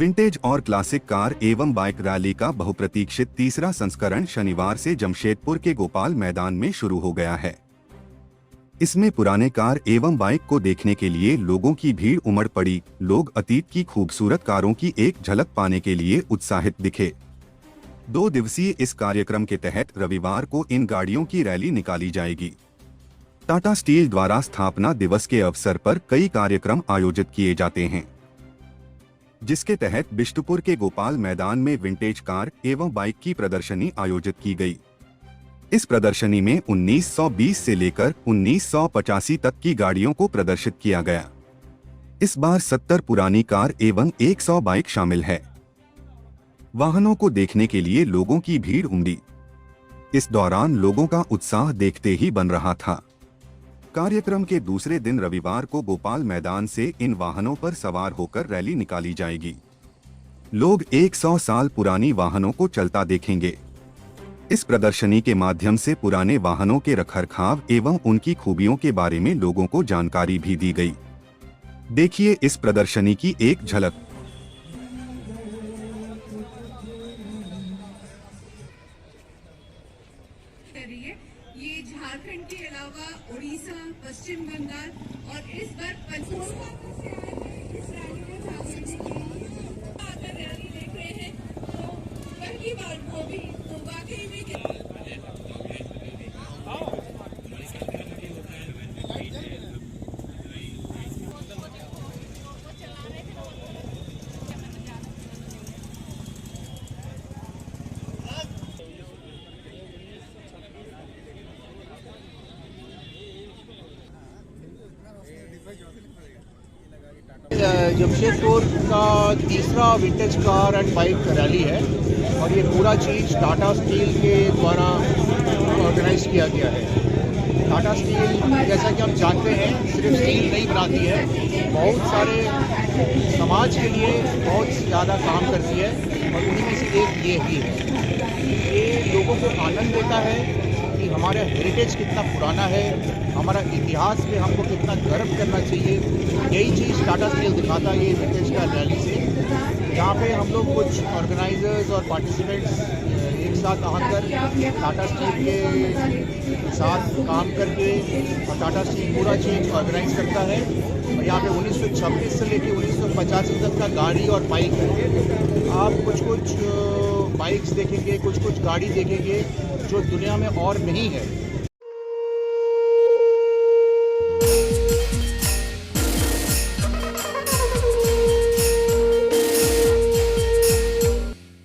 Vintage और classic car एवं bike rally का बहुप्रतीक्षित तीसरा संस्करण शनिवार से जमशेदपुर के गोपाल मैदान में शुरू हो गया है। इसमें पुराने कार एवं बाइक को देखने के लिए लोगों की भीड़ उमड़ पड़ी। लोग अतीत की खूबसूरत कारों की एक झलक पाने के लिए उत्साहित दिखे। 2 दिवसीय इस कार्यक्रम के तहत रविवार को इन गाड़ियों की रैली निकाली जाएगी। टाटा स्टील द्वारा स्थापना दिवस के अवसर पर कई कार्यक्रम आयोजित किए जाते हैं, जिसके तहत बिष्टुपुर के गोपाल मैदान में विंटेज कार एवं बाइक की प्रदर्शनी आयोजित की गई। इस प्रदर्शनी में 1920 से लेकर 1985 तक की गाड़ियों को प्रदर्शित किया गया। इस बार 70 पुरानी कार एवं 100 बाइक शामिल है। वाहनों को देखने के लिए लोगों की भीड़ उमड़ी। इस दौरान लोगों का उत्साह देखते ही बन रहा था। कार्यक्रम के दूसरे दिन रविवार को गोपाल मैदान से इन वाहनों पर सवार होकर रैली निकाली जाएगी। लोग 100 साल पुरानी वाहनों को चलता देखेंगे। इस प्रदर्शनी के माध्यम से पुराने वाहनों के रखरखाव एवं उनकी खूबियों के बारे में लोगों को जानकारी भी दी गई। देखिए इस प्रदर्शनी की एक झलक। ये झारखंड के अलावा उड़ीसा, पश्चिम बंगाल और इस बार आकर रैली देख रहे हैं, तो पहली बार को भी तो वाकई में जमशेदपुर का तीसरा vintage car and bike rally है और ये पूरा चीज़ टाटा स्टील के द्वारा ऑर्गेनाइज किया गया है। टाटा स्टील जैसा कि हम जानते हैं सिर्फ स्टील नहीं बनाती है, बहुत सारे समाज के लिए बहुत ज़्यादा काम करती है और उन्हीं में से एक ये ही है। ये लोगों को आनंद देता है कि हमारा हेरिटेज कितना पुराना है, हमारा इतिहास में हमको कितना गर्व करना चाहिए। यही चीज़ टाटा स्टील दिखाता है ये विंटेज कार रैली से। यहाँ पे हम लोग कुछ ऑर्गेनाइजर्स और पार्टिसिपेंट्स एक साथ आकर टाटा स्टील के साथ काम करके और टाटा स्टील पूरा चीज़ ऑर्गेनाइज करता है। और यहाँ पे 1926 से लेकर 1985 तक का गाड़ी और बाइक है। आप कुछ बाइक्स देखेंगे, कुछ गाड़ी देखेंगे जो दुनिया में और नहीं है।